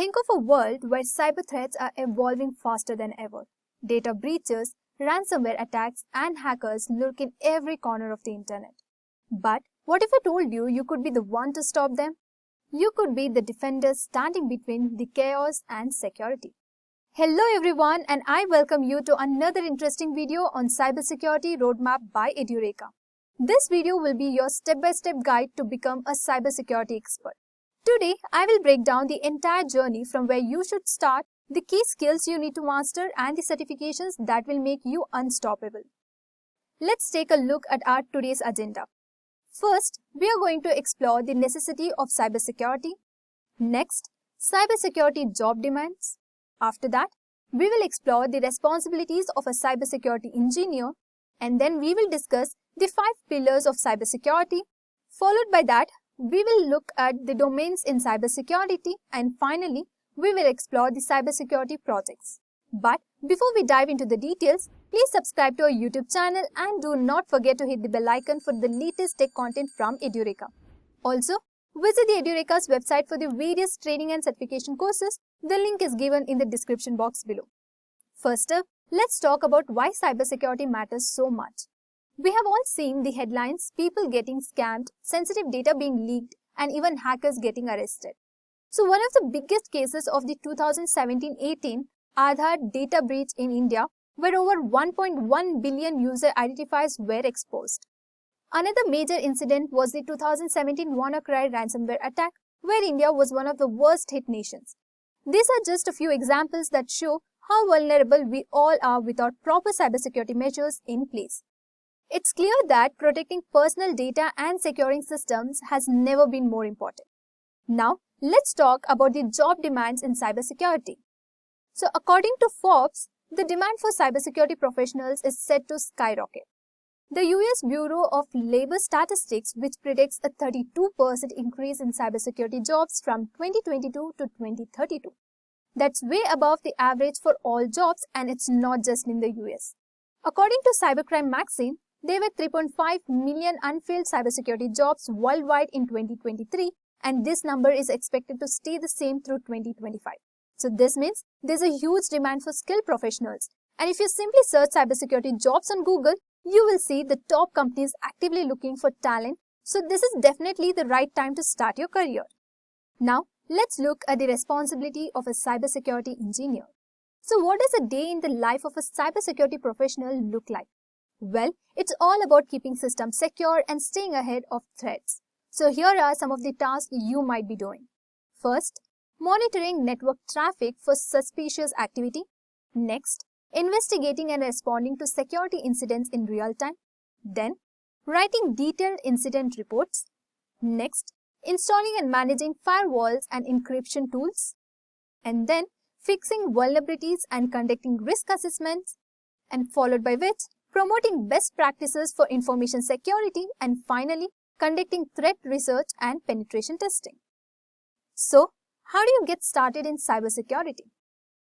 Think of a world where cyber threats are evolving faster than ever. Data breaches, ransomware attacks, and hackers lurk in every corner of the internet. But what if I told you you could be the one to stop them? You could be the defender standing between the chaos and security. Hello everyone, and I welcome you to another interesting video on Cybersecurity Roadmap by Edureka. This video will be your step-by-step guide to become a cybersecurity expert. Today, I will break down the entire journey from where you should start, the key skills you need to master, and the certifications that will make you unstoppable. Let's take a look at our today's agenda. First, we are going to explore the necessity of cybersecurity. Next, cybersecurity job demands. After that, we will explore the responsibilities of a cybersecurity engineer, and then we will discuss the 5 pillars of cybersecurity. Followed by that, we will look at the domains in cybersecurity, and finally, we will explore the cybersecurity projects. But before we dive into the details, please subscribe to our YouTube channel and do not forget to hit the bell icon for the latest tech content from Edureka. Also, visit the Edureka's website for the various training and certification courses. The link is given in the description box below. First up, let's talk about why cybersecurity matters so much. We have all seen the headlines, people getting scammed, sensitive data being leaked, and even hackers getting arrested. So one of the biggest cases of the 2017-18 Aadhaar data breach in India, where over 1.1 billion user identifiers were exposed. Another major incident was the 2017 WannaCry ransomware attack, where India was one of the worst hit nations. These are just a few examples that show how vulnerable we all are without proper cybersecurity measures in place. It's clear that protecting personal data and securing systems has never been more important. Now, let's talk about the job demands in cybersecurity. So, according to Forbes, the demand for cybersecurity professionals is set to skyrocket. The US Bureau of Labor Statistics, which predicts a 32% increase in cybersecurity jobs from 2022 to 2032. That's way above the average for all jobs, and it's not just in the US. According to Cybercrime magazine, there were 3.5 million unfilled cybersecurity jobs worldwide in 2023, and this number is expected to stay the same through 2025. So this means there's a huge demand for skilled professionals. And if you simply search cybersecurity jobs on Google, you will see the top companies actively looking for talent. So this is definitely the right time to start your career. Now, let's look at the responsibility of a cybersecurity engineer. So what does a day in the life of a cybersecurity professional look like? Well, it's all about keeping systems secure and staying ahead of threats. So here are some of the tasks you might be doing. First, monitoring network traffic for suspicious activity. Next, investigating and responding to security incidents in real time. Then, writing detailed incident reports. Next, installing and managing firewalls and encryption tools. And then, fixing vulnerabilities and conducting risk assessments. And followed by which, promoting best practices for information security, and finally, conducting threat research and penetration testing. So, how do you get started in cybersecurity?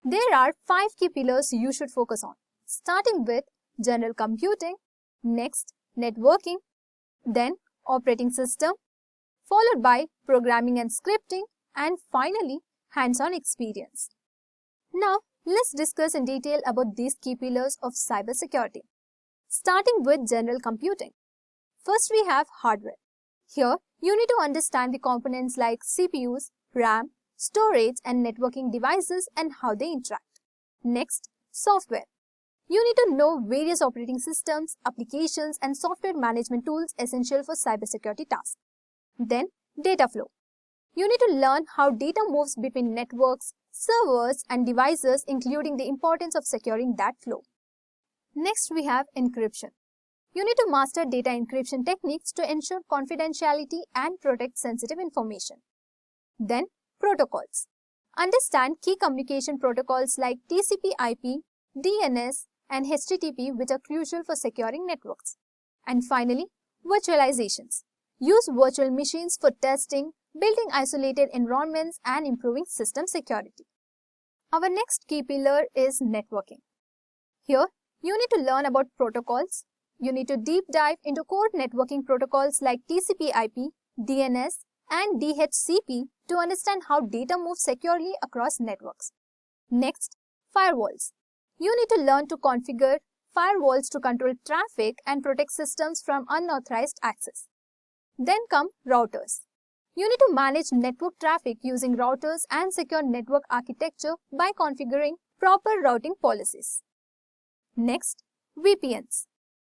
There are 5 key pillars you should focus on, starting with general computing, next networking, then operating system, followed by programming and scripting, and finally, hands-on experience. Now, let's discuss in detail about these key pillars of cybersecurity. Starting with general computing. First, we have hardware. Here, you need to understand the components like CPUs, RAM, storage, and networking devices and how they interact. Next, software. You need to know various operating systems, applications, and software management tools essential for cybersecurity tasks. Then, data flow. You need to learn how data moves between networks, servers, and devices, including the importance of securing that flow. Next, we have encryption. You need to master data encryption techniques to ensure confidentiality and protect sensitive information. Then, protocols. Understand key communication protocols like TCP/IP, DNS, and HTTP, which are crucial for securing networks. And finally, virtualizations. Use virtual machines for testing, building isolated environments, and improving system security. Our next key pillar is networking. Here, you need to learn about protocols. You need to deep dive into core networking protocols like TCP/IP, DNS, and DHCP to understand how data moves securely across networks. Next, firewalls. You need to learn to configure firewalls to control traffic and protect systems from unauthorized access. Then come routers. You need to manage network traffic using routers and secure network architecture by configuring proper routing policies. Next, VPNs.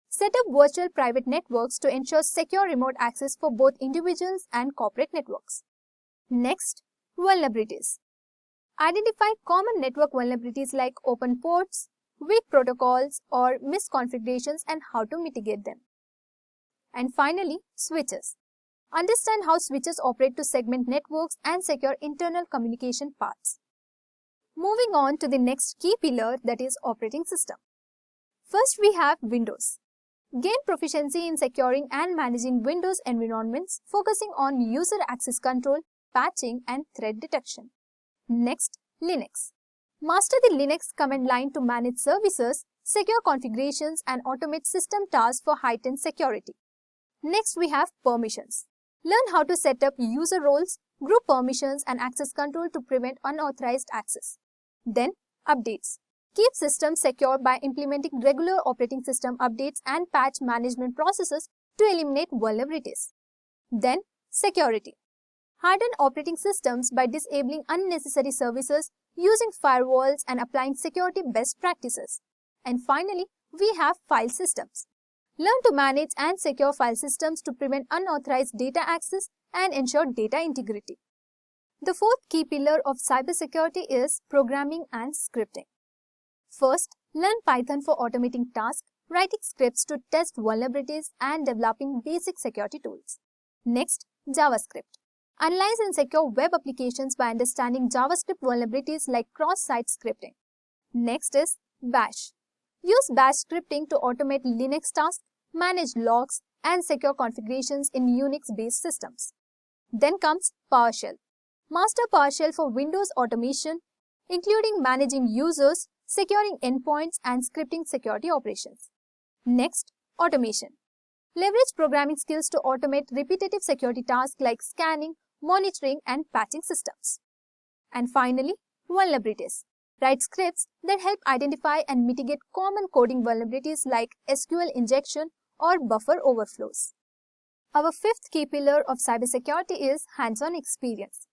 Set up virtual private networks to ensure secure remote access for both individuals and corporate networks. Next, vulnerabilities. Identify common network vulnerabilities like open ports, weak protocols, or misconfigurations and how to mitigate them. And finally, switches. Understand how switches operate to segment networks and secure internal communication paths. Moving on to the next key pillar, that is operating system. First, we have Windows. Gain proficiency in securing and managing Windows environments, focusing on user access control, patching, and threat detection. Next, Linux. Master the Linux command line to manage services, secure configurations, and automate system tasks for heightened security. Next, we have permissions. Learn how to set up user roles, group permissions, and access control to prevent unauthorized access. Then, updates. Keep systems secure by implementing regular operating system updates and patch management processes to eliminate vulnerabilities. Then, security. Harden operating systems by disabling unnecessary services, using firewalls, and applying security best practices. And finally, we have file systems. Learn to manage and secure file systems to prevent unauthorized data access and ensure data integrity. The fourth key pillar of cybersecurity is programming and scripting. First, learn Python for automating tasks, writing scripts to test vulnerabilities, and developing basic security tools. Next, JavaScript. Analyze and secure web applications by understanding JavaScript vulnerabilities like cross-site scripting. Next is Bash. Use Bash scripting to automate Linux tasks, manage logs, and secure configurations in Unix-based systems. Then comes PowerShell. Master PowerShell for Windows automation, including managing users, securing endpoints, and scripting security operations. Next, automation. Leverage programming skills to automate repetitive security tasks like scanning, monitoring, and patching systems. And finally, vulnerabilities. Write scripts that help identify and mitigate common coding vulnerabilities like SQL injection or buffer overflows. Our fifth key pillar of cybersecurity is hands-on experience.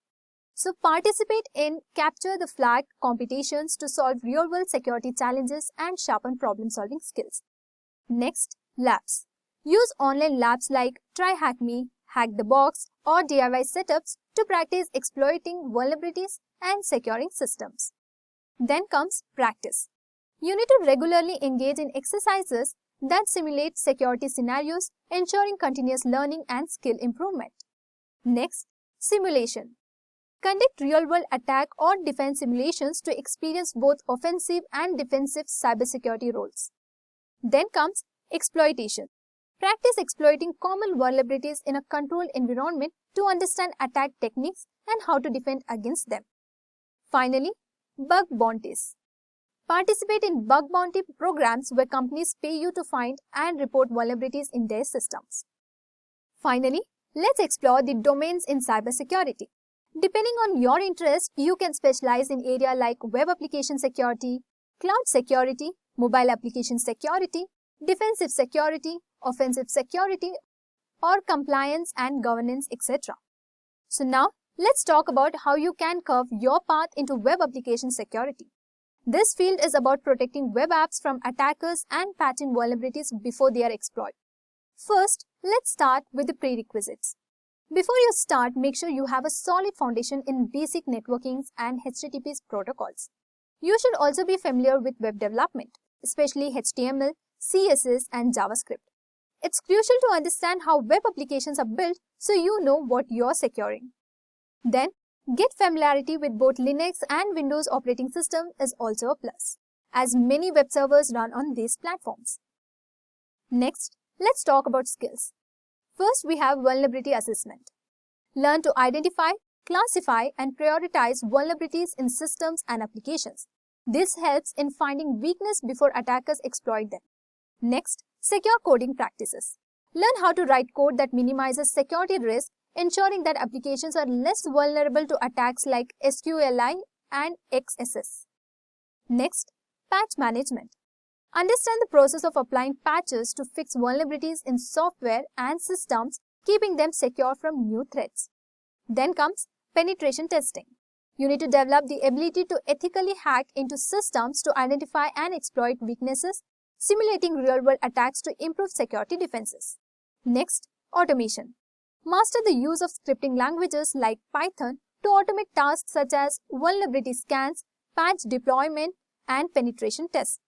So participate in Capture the Flag competitions to solve real-world security challenges and sharpen problem-solving skills. Next, labs. Use online labs like TryHackMe, Hack the Box, or DIY setups to practice exploiting vulnerabilities and securing systems. Then comes practice. You need to regularly engage in exercises that simulate security scenarios, ensuring continuous learning and skill improvement. Next, simulation. Conduct real-world attack or defense simulations to experience both offensive and defensive cybersecurity roles. Then comes exploitation. Practice exploiting common vulnerabilities in a controlled environment to understand attack techniques and how to defend against them. Finally, bug bounties. Participate in bug bounty programs where companies pay you to find and report vulnerabilities in their systems. Finally, let's explore the domains in cybersecurity. Depending on your interest, you can specialize in areas like web application security, cloud security, mobile application security, defensive security, offensive security, or compliance and governance, etc. So now, let's talk about how you can carve your path into web application security. This field is about protecting web apps from attackers and patching vulnerabilities before they are exploited. First, let's start with the prerequisites. Before you start, make sure you have a solid foundation in basic networking and HTTP protocols. You should also be familiar with web development, especially HTML, CSS, and JavaScript. It's crucial to understand how web applications are built so you know what you're securing. Then, get familiarity with both Linux and Windows operating system is also a plus, as many web servers run on these platforms. Next, let's talk about skills. First, we have vulnerability assessment. Learn to identify, classify, and prioritize vulnerabilities in systems and applications. This helps in finding weakness before attackers exploit them. Next, secure coding practices. Learn how to write code that minimizes security risk ensuring that applications are less vulnerable to attacks like SQLI and XSS. Next, patch management. Understand the process of applying patches to fix vulnerabilities in software and systems, keeping them secure from new threats. Then comes penetration testing. You need to develop the ability to ethically hack into systems to identify and exploit weaknesses, simulating real-world attacks to improve security defenses. Next, automation. Master the use of scripting languages like Python to automate tasks such as vulnerability scans, patch deployment, and penetration tests.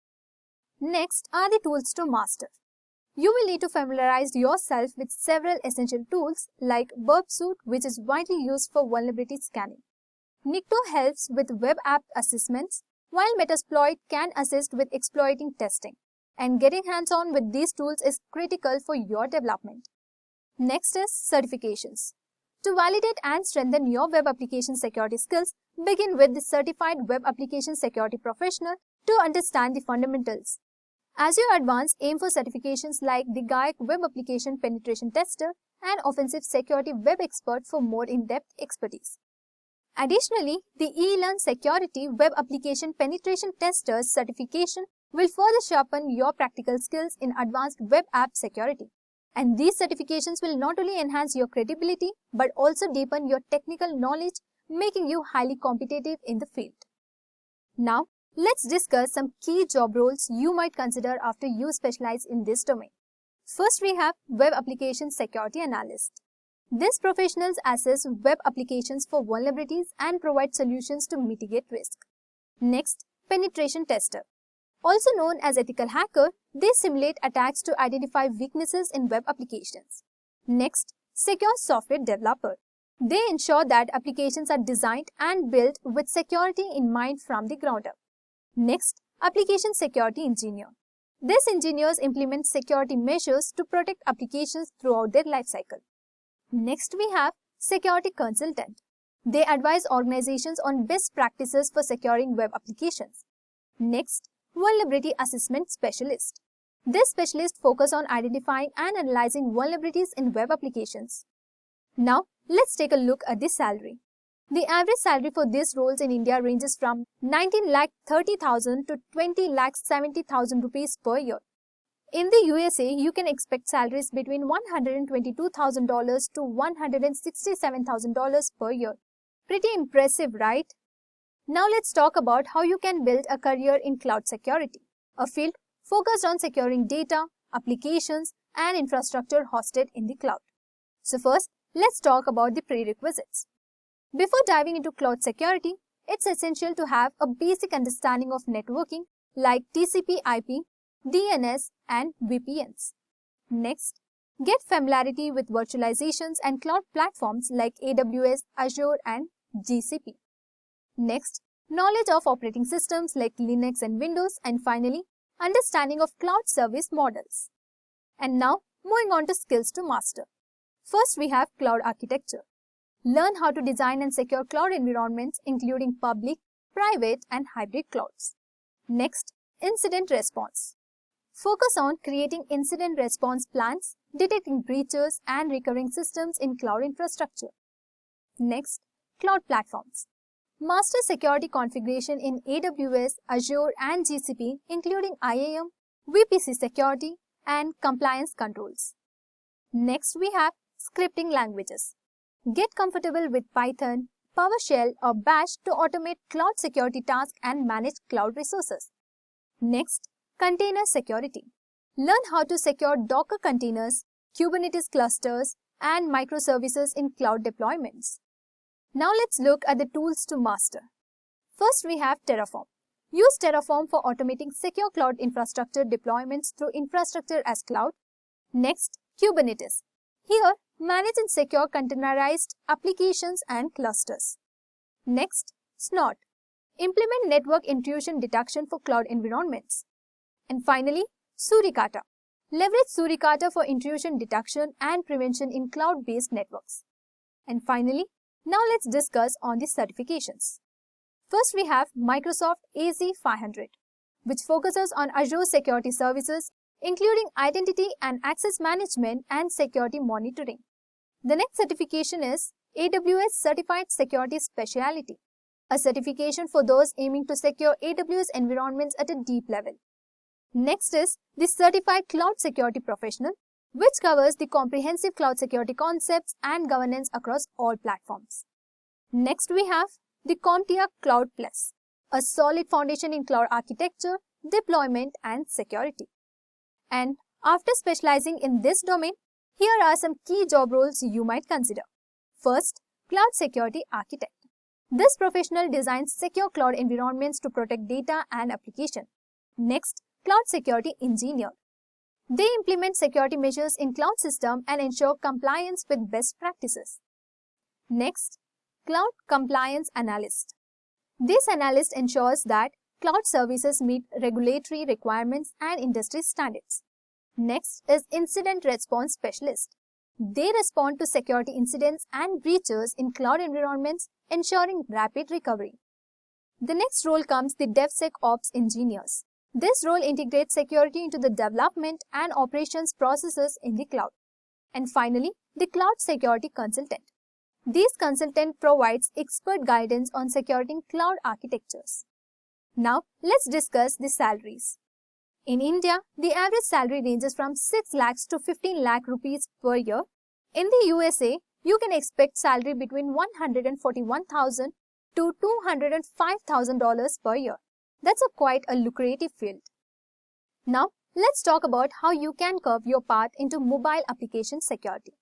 Next are the tools to master. You will need to familiarize yourself with several essential tools like Burp Suite, which is widely used for vulnerability scanning. Nikto helps with web app assessments, while Metasploit can assist with exploiting testing. And getting hands-on with these tools is critical for your development. Next is certifications. To validate and strengthen your web application security skills, begin with the Certified Web Application Security Professional to understand the fundamentals. As you advance, aim for certifications like the 𝐂𝐤𝐚 Web Application Penetration Tester and Offensive Security Web Expert for more in-depth expertise. Additionally, the 𝐂𝐴Learn Security Web Application Penetration Testers certification will further sharpen your practical skills in advanced web app security. And these certifications will not only enhance your credibility but also deepen your technical knowledge, making you highly competitive in the field. Now, let's discuss some key job roles you might consider after you specialize in this domain. First, we have Web Application Security Analyst. These professionals assess web applications for vulnerabilities and provide solutions to mitigate risk. Next, Penetration Tester. Also known as ethical hacker, they simulate attacks to identify weaknesses in web applications. Next, Secure Software Developer. They ensure that applications are designed and built with security in mind from the ground up. Next, Application Security Engineer. These engineers implement security measures to protect applications throughout their lifecycle. Next, we have Security Consultant. They advise organizations on best practices for securing web applications. Next, Vulnerability Assessment Specialist. This specialist focus on identifying and analyzing vulnerabilities in web applications. Now, let's take a look at the salary. The average salary for these roles in India ranges from 19,30,000 to 20,70,000 rupees per year. In the USA, you can expect salaries between $122,000 to $167,000 per year. Pretty impressive, right? Now let's talk about how you can build a career in cloud security, a field focused on securing data, applications, and infrastructure hosted in the cloud. So first, let's talk about the prerequisites. Before diving into cloud security, it's essential to have a basic understanding of networking like TCP/IP, DNS, and VPNs. Next, get familiarity with virtualizations and cloud platforms like AWS, Azure, and GCP. Next, knowledge of operating systems like Linux and Windows, and finally, understanding of cloud service models. And now, moving on to skills to master. First, we have cloud architecture. Learn how to design and secure cloud environments, including public, private, and hybrid clouds. Next, incident response. Focus on creating incident response plans, detecting breaches, and recurring systems in cloud infrastructure. Next, cloud platforms. Master security configuration in AWS, Azure, and GCP, including IAM, VPC security, and compliance controls. Next, we have scripting languages. Get comfortable with Python, PowerShell, or Bash to automate cloud security tasks and manage cloud resources. Next, container security. Learn how to secure Docker containers, Kubernetes clusters, and microservices in cloud deployments. Now let's look at the tools to master. First, we have Terraform. Use Terraform for automating secure cloud infrastructure deployments through infrastructure as cloud. Next, Kubernetes. Here, manage and secure containerized applications and clusters. Next, Snort. Implement network intrusion detection for cloud environments. And finally, Suricata. Leverage Suricata for intrusion detection and prevention in cloud-based networks. And finally, now let's discuss on the certifications. First, we have Microsoft AZ-500, which focuses on Azure security services, including identity and access management and security monitoring. The next certification is AWS Certified Security Specialty, a certification for those aiming to secure AWS environments at a deep level. Next is the Certified Cloud Security Professional, which covers the comprehensive cloud security concepts and governance across all platforms. Next we have the CompTIA Cloud Plus, a solid foundation in cloud architecture, deployment and security. And after specializing in this domain, here are some key job roles you might consider. First, Cloud Security Architect. This professional designs secure cloud environments to protect data and application. Next, Cloud Security Engineer. They implement security measures in cloud system and ensure compliance with best practices. Next, Cloud Compliance Analyst. This analyst ensures that cloud services meet regulatory requirements and industry standards. Next is Incident Response Specialist. They respond to security incidents and breaches in cloud environments, ensuring rapid recovery. The next role comes the DevSecOps Engineers. This role integrates security into the development and operations processes in the cloud. And finally, the Cloud Security Consultant. This consultant provides expert guidance on securing cloud architectures. Now, let's discuss the salaries. In India, the average salary ranges from 6 lakhs to 15 lakh rupees per year. In the USA, you can expect salary between $141,000 to $205,000 per year. That's quite a lucrative field. Now, let's talk about how you can carve your path into mobile application security.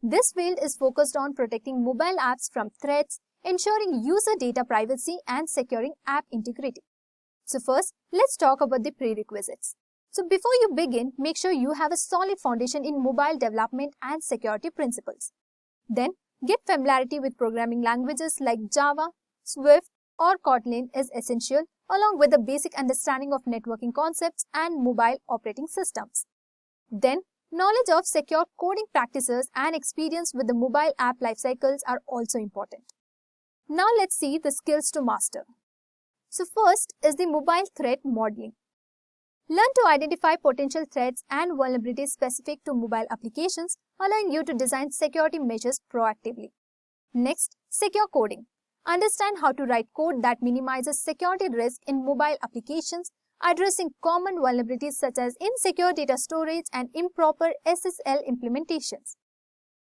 This field is focused on protecting mobile apps from threats, ensuring user data privacy, and securing app integrity. So first, let's talk about the prerequisites. So before you begin, make sure you have a solid foundation in mobile development and security principles. Then, get familiarity with programming languages like Java, Swift, or Kotlin is essential, along with a basic understanding of networking concepts and mobile operating systems. Then, knowledge of secure coding practices and experience with the mobile app lifecycles are also important. Now let's see the skills to master. So first is the mobile threat modeling. Learn to identify potential threats and vulnerabilities specific to mobile applications, allowing you to design security measures proactively. Next, secure coding. Understand how to write code that minimizes security risk in mobile applications, addressing common vulnerabilities such as insecure data storage and improper SSL implementations.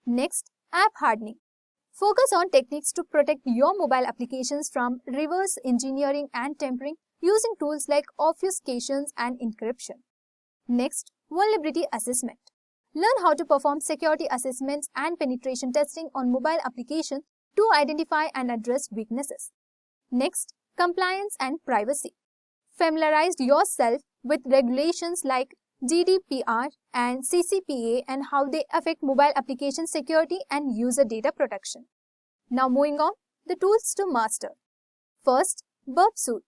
Next, app hardening. Focus on techniques to protect your mobile applications from reverse engineering and tampering using tools like obfuscations and encryption. Next, vulnerability assessment. Learn how to perform security assessments and penetration testing on mobile applications to identify and address weaknesses. Next, compliance and privacy. Familiarize yourself with regulations like GDPR and CCPA and how they affect mobile application security and user data protection. Now moving on, the tools to master. First, Burp Suite.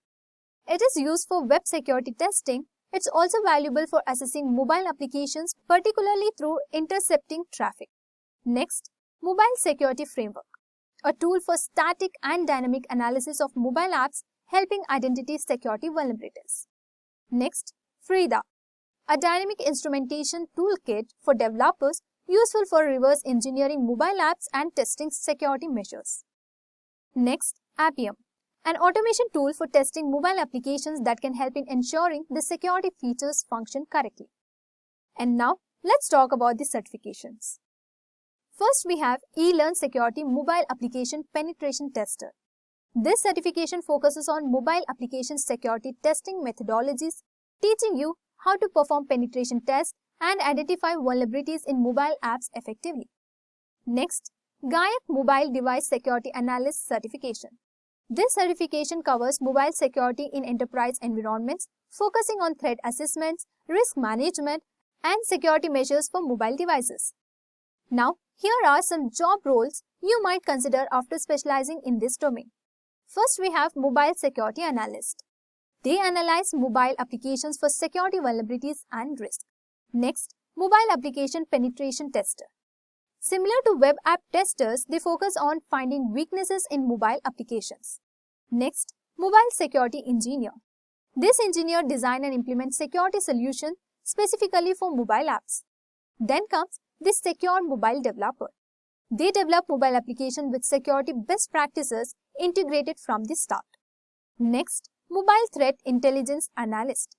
It is used for web security testing. It's also valuable for assessing mobile applications, particularly through intercepting traffic. Next, Mobile Security Framework, a tool for static and dynamic analysis of mobile apps, helping identity security vulnerabilities. Next, FRIDA, a dynamic instrumentation toolkit for developers, useful for reverse engineering mobile apps and testing security measures. Next, Appium, an automation tool for testing mobile applications that can help in ensuring the security features function correctly. And now, let's talk about the certifications. First, we have eLearn Security Mobile Application Penetration Tester. This certification focuses on mobile application security testing methodologies, teaching you how to perform penetration tests and identify vulnerabilities in mobile apps effectively. Next, 𝐿𝐤𝐚 Mobile Device Security Analyst Certification. This certification covers mobile security in enterprise environments, focusing on threat assessments, risk management, and security measures for mobile devices. Now, here are some job roles you might consider after specializing in this domain. First, we have Mobile Security Analyst. They analyze mobile applications for security vulnerabilities and risk. Next, Mobile Application Penetration Tester. Similar to web app testers, they focus on finding weaknesses in mobile applications. Next, Mobile Security Engineer. This engineer design and implement security solutions specifically for mobile apps. Then comes the Secure Mobile Developer. They develop mobile applications with security best practices integrated from the start. Next, Mobile Threat Intelligence Analyst.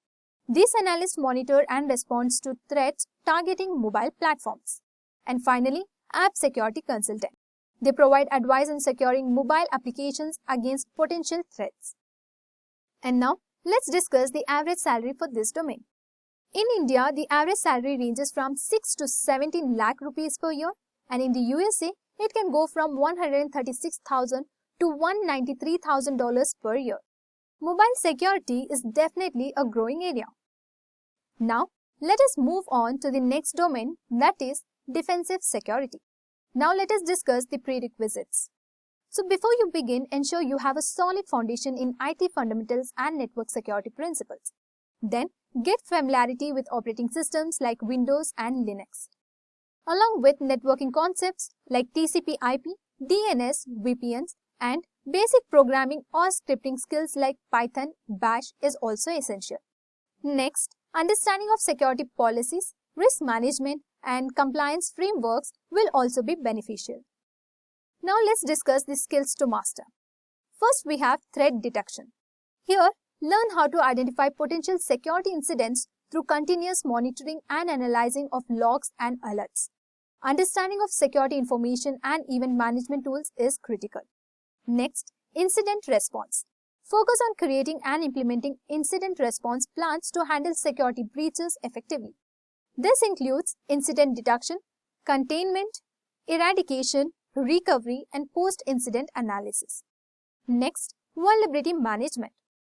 These analysts monitor and respond to threats targeting mobile platforms. And finally, App Security Consultant. They provide advice on securing mobile applications against potential threats. And now, let's discuss the average salary for this domain. In India, the average salary ranges from 6 to 17 lakh rupees per year, and in the USA, it can go from $136,000 to $193,000 per year. Mobile security is definitely a growing area. Now, let us move on to the next domain, that is defensive security. Now, let us discuss the prerequisites. So, before you begin, ensure you have a solid foundation in IT fundamentals and network security principles. Then, get familiarity with operating systems like Windows and Linux, along with networking concepts like TCP/IP, DNS, VPNs, and basic programming or scripting skills like Python, Bash is also essential. Next, understanding of security policies, risk management, and compliance frameworks will also be beneficial. Now let's discuss the skills to master. First, we have threat detection. Here, learn how to identify potential security incidents through continuous monitoring and analyzing of logs and alerts. Understanding of security information and event management tools is critical. Next, incident response. Focus on creating and implementing incident response plans to handle security breaches effectively. This includes incident detection, containment, eradication, recovery, and post-incident analysis. Next, vulnerability management.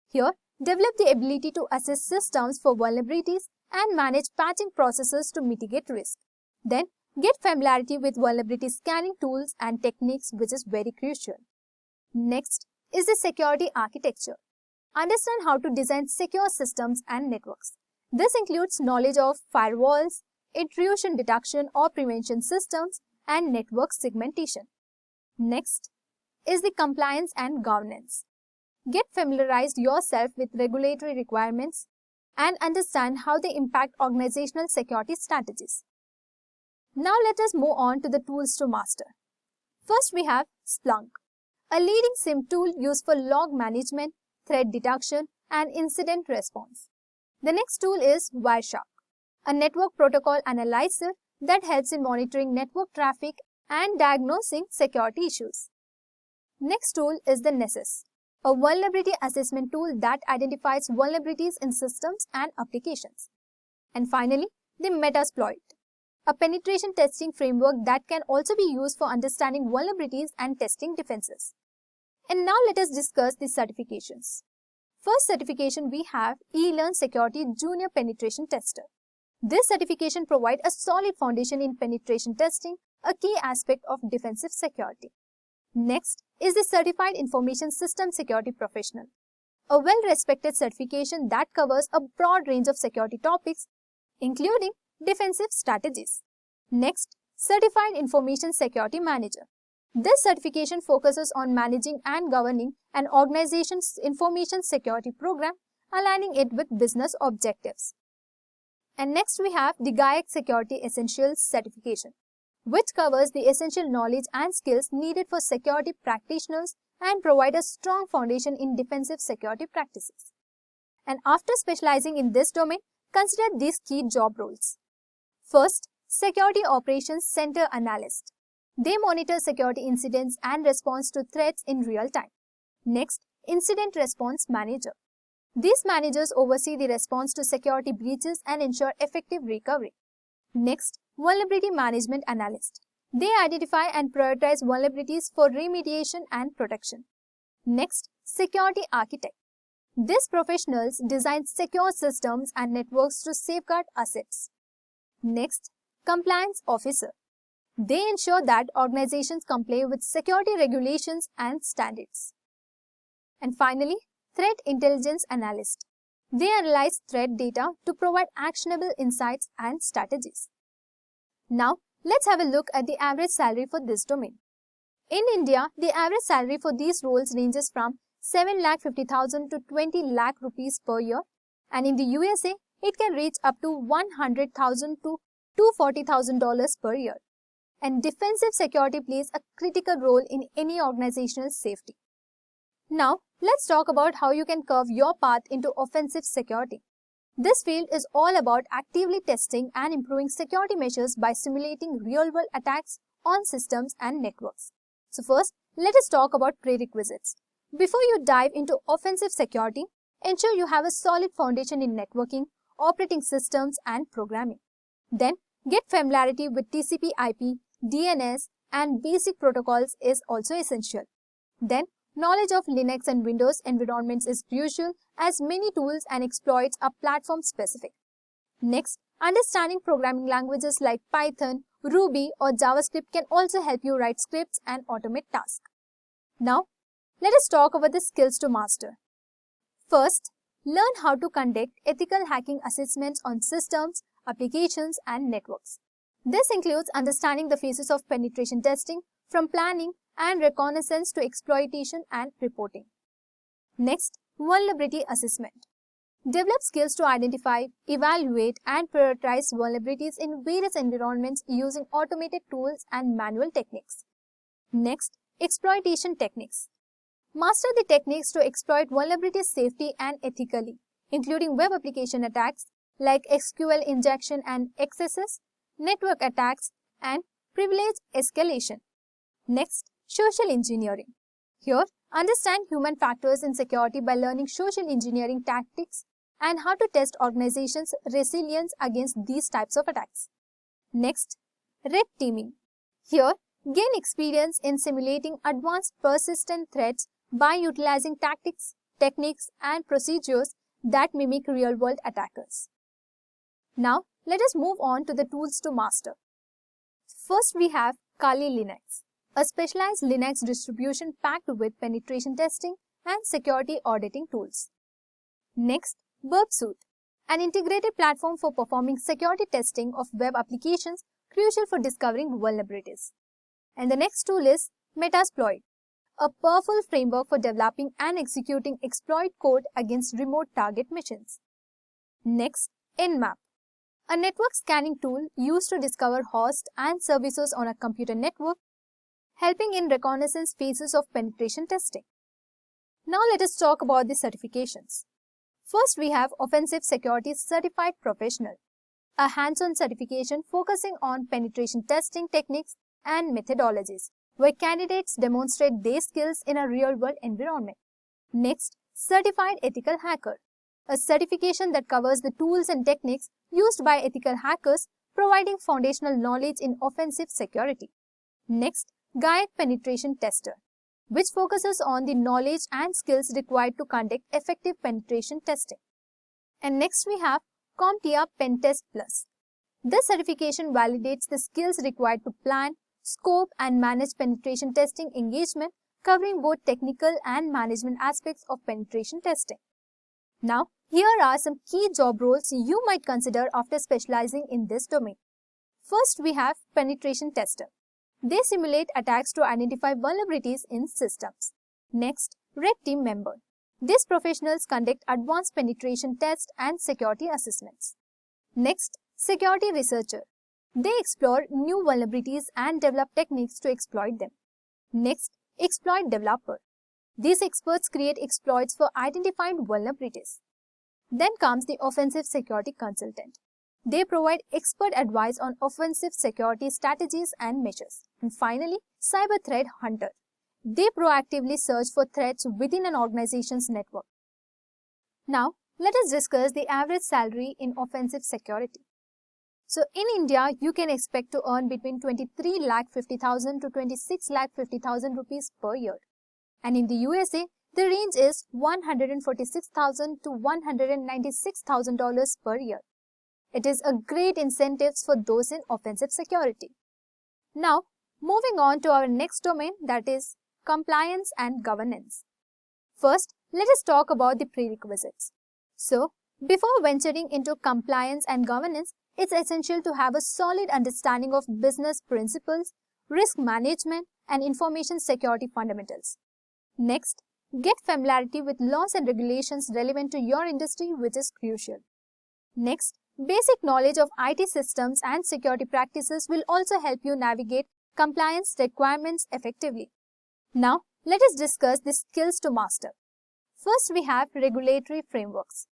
Here, develop the ability to assess systems for vulnerabilities and manage patching processes to mitigate risk. Then, get familiarity with vulnerability scanning tools and techniques, which is very crucial. Next is the security architecture. Understand how to design secure systems and networks. This includes knowledge of firewalls, intrusion detection or prevention systems, and network segmentation. Next is the compliance and governance. Get familiarized yourself with regulatory requirements and understand how they impact organizational security strategies. Now let us move on to the tools to master. First, we have Splunk, a leading SIEM tool used for log management, threat detection, and incident response. The next tool is Wireshark, a network protocol analyzer that helps in monitoring network traffic and diagnosing security issues. Next tool is the Nessus, a vulnerability assessment tool that identifies vulnerabilities in systems and applications. And finally, the Metasploit, a penetration testing framework that can also be used for understanding vulnerabilities and testing defenses. And now let us discuss the certifications. First certification we have eLearn Security Junior Penetration Tester. This certification provides a solid foundation in penetration testing, a key aspect of defensive security. Next is the Certified Information System Security Professional, a well-respected certification that covers a broad range of security topics, including defensive strategies. Next, Certified Information Security Manager. This certification focuses on managing and governing an organization's information security program, aligning it with business objectives. And next we have the 𝐂𝐤𝐚 Security Essentials certification, which covers the essential knowledge and skills needed for security practitioners and provide a strong foundation in defensive security practices. And after specializing in this domain, consider these key job roles. First, Security Operations Center Analyst. They monitor security incidents and response to threats in real time. Next, Incident Response Manager. These managers oversee the response to security breaches and ensure effective recovery. Next, Vulnerability Management Analyst. They identify and prioritize vulnerabilities for remediation and protection. Next, Security Architect. These professionals design secure systems and networks to safeguard assets. Next, Compliance Officer. They ensure that organizations comply with security regulations and standards. And finally, Threat Intelligence Analyst. They analyze threat data to provide actionable insights and strategies. Now, let's have a look at the average salary for this domain. In India, the average salary for these roles ranges from 7,50,000 to 20 lakh rupees per year, and in the USA, it can reach up to $100,000 to $240,000 per year. and defensive security plays a critical role in any organizational safety. Now, let's talk about how you can curve your path into offensive security. This field is all about actively testing and improving security measures by simulating real-world attacks on systems and networks. So first, let us talk about prerequisites. Before you dive into offensive security, ensure you have a solid foundation in networking, operating systems, and programming. Then, get familiarity with TCP/IP, DNS, and basic protocols is also essential. Then, knowledge of Linux and Windows environments is crucial as many tools and exploits are platform-specific. Next, understanding programming languages like Python, Ruby, or JavaScript can also help you write scripts and automate tasks. Now, let us talk about the skills to master. First, learn how to conduct ethical hacking assessments on systems, applications, and networks. This includes understanding the phases of penetration testing, from planning and reconnaissance to exploitation and reporting. Next, vulnerability assessment. Develop skills to identify, evaluate, and prioritize vulnerabilities in various environments using automated tools and manual techniques. Next, exploitation techniques. Master the techniques to exploit vulnerabilities safely and ethically, including web application attacks like SQL injection and excesses, network attacks, and privilege escalation. Next, social engineering. Here, understand human factors in security by learning social engineering tactics and how to test organizations' resilience against these types of attacks. Next, red teaming. Here, gain experience in simulating advanced persistent threats by utilizing tactics, techniques, and procedures that mimic real-world attackers. Now, let us move on to the tools to master. First, we have Kali Linux, a specialized Linux distribution packed with penetration testing and security auditing tools. Next, Burp Suite, an integrated platform for performing security testing of web applications crucial for discovering vulnerabilities. And the next tool is Metasploit, a powerful framework for developing and executing exploit code against remote target missions. Next, Nmap, a network scanning tool used to discover hosts and services on a computer network, helping in reconnaissance phases of penetration testing. Now let us talk about the certifications. First, we have Offensive Security Certified Professional, a hands-on certification focusing on penetration testing techniques and methodologies, where candidates demonstrate their skills in a real-world environment. Next, Certified Ethical Hacker, a certification that covers the tools and techniques used by ethical hackers, providing foundational knowledge in offensive security. Next, 𝐂𝐤𝐚 Penetration Tester, which focuses on the knowledge and skills required to conduct effective penetration testing. And next we have CompTIA Pentest Plus. This certification validates the skills required to plan, scope, and manage penetration testing engagement, covering both technical and management aspects of penetration testing. Now, here are some key job roles you might consider after specializing in this domain. First, we have Penetration Tester. They simulate attacks to identify vulnerabilities in systems. Next, Red Team Member. These professionals conduct advanced penetration tests and security assessments. Next, Security Researcher. They explore new vulnerabilities and develop techniques to exploit them. Next, Exploit Developer. These experts create exploits for identified vulnerabilities. Then comes the Offensive Security Consultant. They provide expert advice on offensive security strategies and measures. And finally, Cyber Threat Hunter. They proactively search for threats within an organization's network. Now, let us discuss the average salary in offensive security. So, in India, you can expect to earn between 23,50,000 to 26,50,000 rupees per year. And in the USA, the range is $146,000 to $196,000 per year. It is a great incentive for those in offensive security. Now, moving on to our next domain, that is compliance and governance. First, let us talk about the prerequisites. So, before venturing into compliance and governance, it's essential to have a solid understanding of business principles, risk management, and information security fundamentals. Next, get familiarity with laws and regulations relevant to your industry, which is crucial. Next, Basic knowledge of IT systems and security practices will also help you navigate compliance requirements effectively. Now, let us discuss the skills to master. First, we have regulatory frameworks.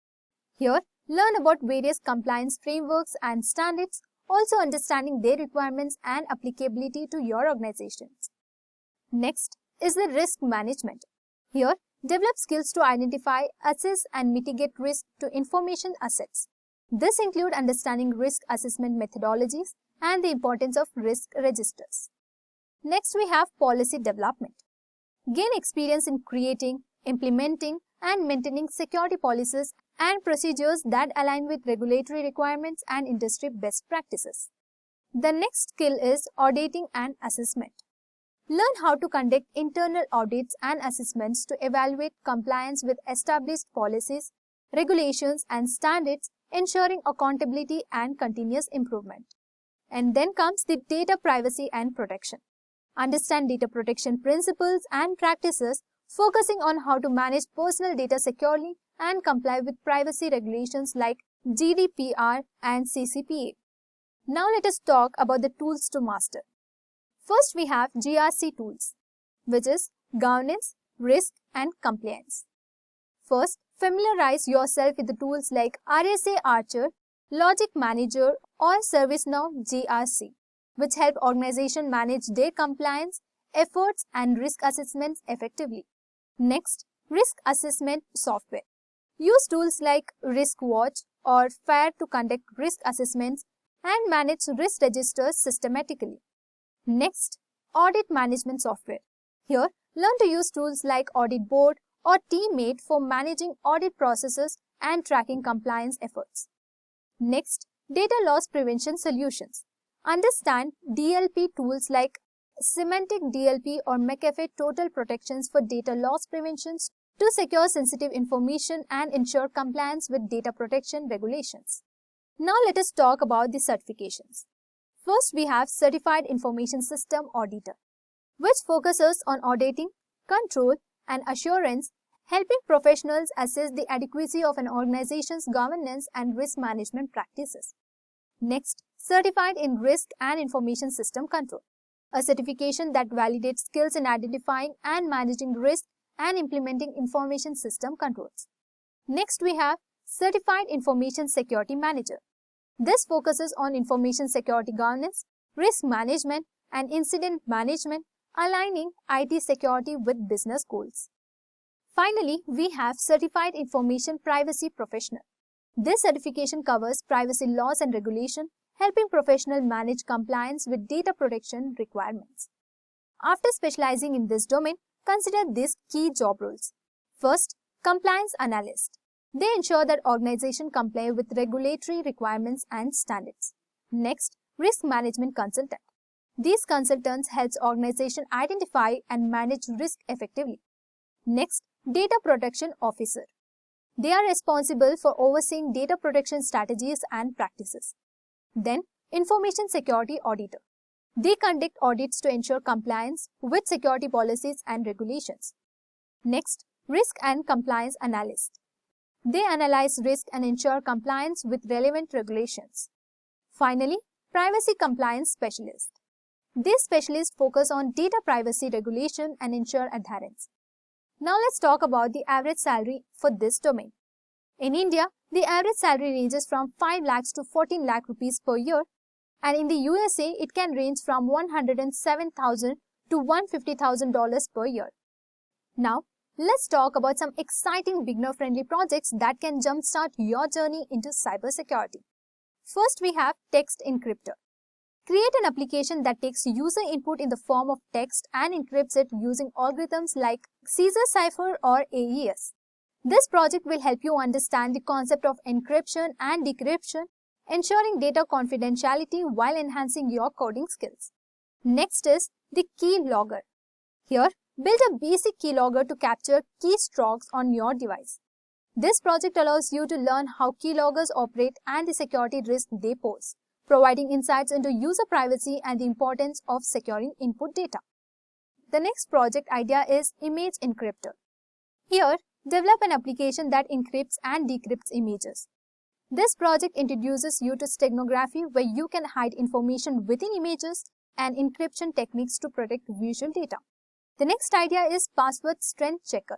Here, learn about various compliance frameworks and standards, also understanding their requirements and applicability to your organizations. Next is the risk management. Here, develop skills to identify, assess, and mitigate risk to information assets. This includes understanding risk assessment methodologies and the importance of risk registers. Next, we have policy development. Gain experience in creating, implementing, and maintaining security policies and procedures that align with regulatory requirements and industry best practices. The next skill is auditing and assessment. Learn how to conduct internal audits and assessments to evaluate compliance with established policies, regulations, and standards, ensuring accountability and continuous improvement. And then comes the data privacy and protection. Understand data protection principles and practices, focusing on how to manage personal data securely and comply with privacy regulations like GDPR and CCPA. Now let us talk about the tools to master. First, we have GRC tools, which is governance, risk, and compliance. First, familiarize yourself with the tools like RSA Archer, Logic Manager, or ServiceNow GRC, which help organizations manage their compliance efforts and risk assessments effectively. Next, risk assessment software. Use tools like RiskWatch or FAIR to conduct risk assessments and manage risk registers systematically. Next, audit management software. Here, learn to use tools like Audit Board or Teammate for managing audit processes and tracking compliance efforts. Next, data loss prevention solutions. Understand DLP tools like Semantic DLP or McAfee Total Protections for data loss preventions to secure sensitive information and ensure compliance with data protection regulations. Now let us talk about the certifications. First, we have Certified Information System Auditor, which focuses on auditing, control, and assurance, helping professionals assess the adequacy of an organization's governance and risk management practices. Next, Certified in Risk and Information System Control, a certification that validates skills in identifying and managing risk and implementing information system controls. Next, we have Certified Information Security Manager. This focuses on information security governance, risk management, and incident management, aligning IT security with business goals. Finally, we have Certified Information Privacy Professional. This certification covers privacy laws and regulation, helping professionals manage compliance with data protection requirements. After specializing in this domain, consider these key job roles. First, Compliance Analyst. They ensure that organizations comply with regulatory requirements and standards. Next, Risk Management Consultant. These consultants help organizations identify and manage risk effectively. Next, Data Protection Officer. They are responsible for overseeing data protection strategies and practices. Then, Information Security Auditor. They conduct audits to ensure compliance with security policies and regulations. Next, Risk and Compliance Analyst. They analyze risk and ensure compliance with relevant regulations. Finally, Privacy Compliance Specialist. These specialists focus on data privacy regulation and ensure adherence. Now let's talk about the average salary for this domain. In India, the average salary ranges from 5 lakhs to 14 lakh rupees per year, and in the USA, it can range from $107,000 to $150,000 per year. Now, let's talk about some exciting beginner-friendly projects that can jumpstart your journey into cybersecurity. First, we have Text Encryptor. Create an application that takes user input in the form of text and encrypts it using algorithms like Caesar cipher or AES. This project will help you understand the concept of encryption and decryption, ensuring data confidentiality while enhancing your coding skills. Next is the Keylogger. Here, build a basic keylogger to capture keystrokes on your device. This project allows you to learn how keyloggers operate and the security risk they pose, providing insights into user privacy and the importance of securing input data. The next project idea is Image Encryptor. Here, develop an application that encrypts and decrypts images. This project introduces you to steganography, where you can hide information within images, and encryption techniques to protect visual data. The next idea is password strength checker.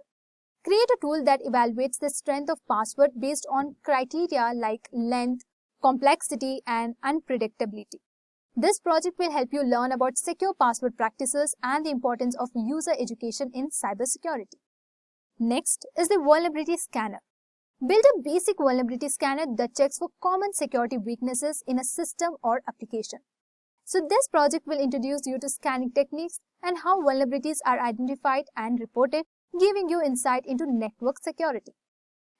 Create a tool that evaluates the strength of password based on criteria like length, complexity, and unpredictability. This project will help you learn about secure password practices and the importance of user education in cybersecurity. Next is the vulnerability scanner. Build a basic vulnerability scanner that checks for common security weaknesses in a system or application. So this project will introduce you to scanning techniques and how vulnerabilities are identified and reported, giving you insight into network security.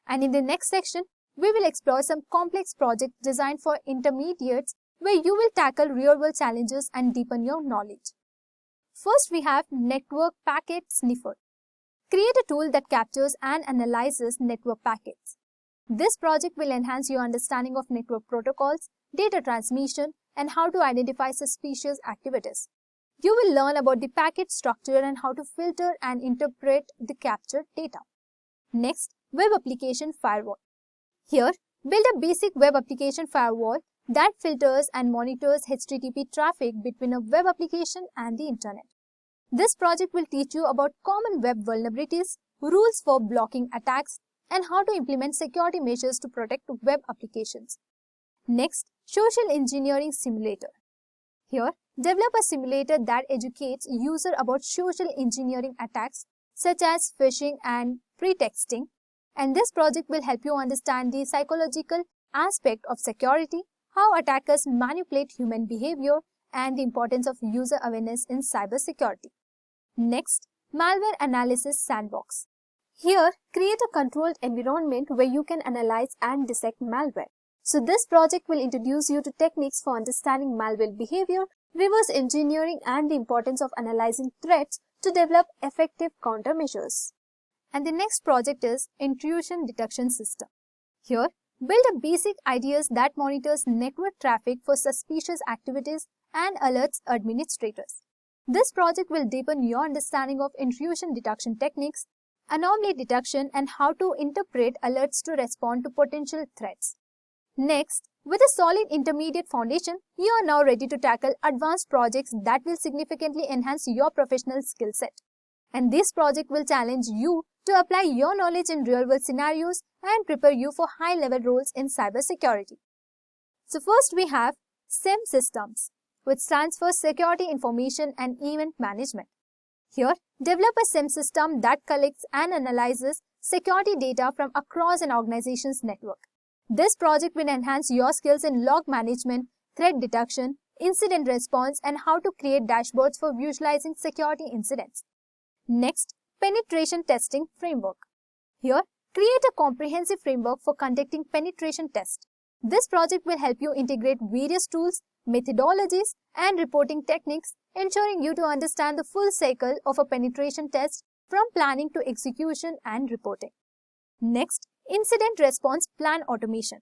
And in the next section, we will explore some complex projects designed for intermediates, where you will tackle real-world challenges and deepen your knowledge. First, we have Network Packet Sniffer. Create a tool that captures and analyzes network packets. This project will enhance your understanding of network protocols, data transmission, and how to identify suspicious activities. You will learn about the packet structure and how to filter and interpret the captured data. Next, Web Application Firewall. Here, build a basic web application firewall that filters and monitors HTTP traffic between a web application and the internet. This project will teach you about common web vulnerabilities, rules for blocking attacks, and how to implement security measures to protect web applications. Next, Social Engineering Simulator. Here, develop a simulator that educates users about social engineering attacks such as phishing and pretexting. And this project will help you understand the psychological aspect of security, how attackers manipulate human behavior, and the importance of user awareness in cybersecurity. Next, Malware Analysis Sandbox. Here, create a controlled environment where you can analyze and dissect malware. So this project will introduce you to techniques for understanding malware behavior, reverse engineering, and the importance of analyzing threats to develop effective countermeasures. And the next project is Intrusion Detection System. Here, build a basic ideas that monitors network traffic for suspicious activities and alerts administrators. This project will deepen your understanding of intrusion detection techniques, anomaly detection, and how to interpret alerts to respond to potential threats. Next, with a solid intermediate foundation, you are now ready to tackle advanced projects that will significantly enhance your professional skill set. And this project will challenge you to apply your knowledge in real-world scenarios and prepare you for high-level roles in cybersecurity. So first we have SIEM Systems, which stands for Security Information and Event Management. Here, develop a SIEM system that collects and analyzes security data from across an organization's network. This project will enhance your skills in log management, threat detection, incident response, and how to create dashboards for visualizing security incidents. Next, Penetration Testing Framework. Here, create a comprehensive framework for conducting penetration tests. This project will help you integrate various tools, methodologies, and reporting techniques, ensuring you to understand the full cycle of a penetration test from planning to execution and reporting. Next, Incident Response Plan Automation.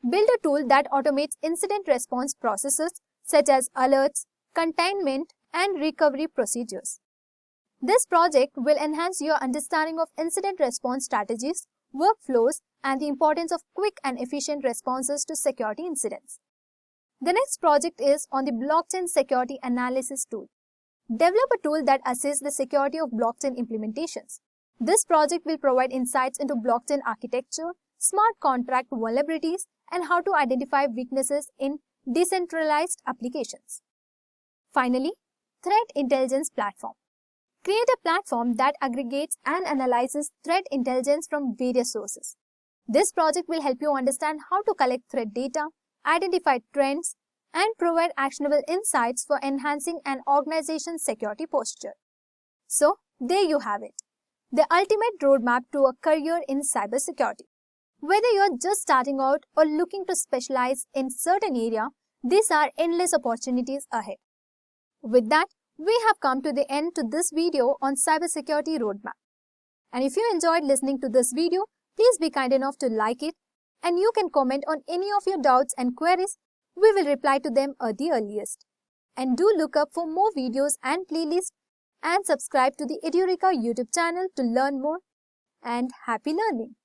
Build a tool that automates incident response processes such as alerts, containment, and recovery procedures. This project will enhance your understanding of incident response strategies, workflows, and the importance of quick and efficient responses to security incidents. The next project is on the Blockchain Security Analysis Tool. Develop a tool that assesses the security of blockchain implementations. This project will provide insights into blockchain architecture, smart contract vulnerabilities, and how to identify weaknesses in decentralized applications. Finally, Threat Intelligence Platform. Create a platform that aggregates and analyzes threat intelligence from various sources. This project will help you understand how to collect threat data, identify trends, and provide actionable insights for enhancing an organization's security posture. So, there you have it, the ultimate roadmap to a career in cybersecurity. Whether you're just starting out or looking to specialize in certain area, these are endless opportunities ahead. With that, we have come to the end to this video on Cybersecurity Roadmap. And if you enjoyed listening to this video, please be kind enough to like it, and you can comment on any of your doubts and queries. We will reply to them at the earliest. And do look up for more videos and playlists, and subscribe to the Edureka YouTube channel to learn more. And happy learning!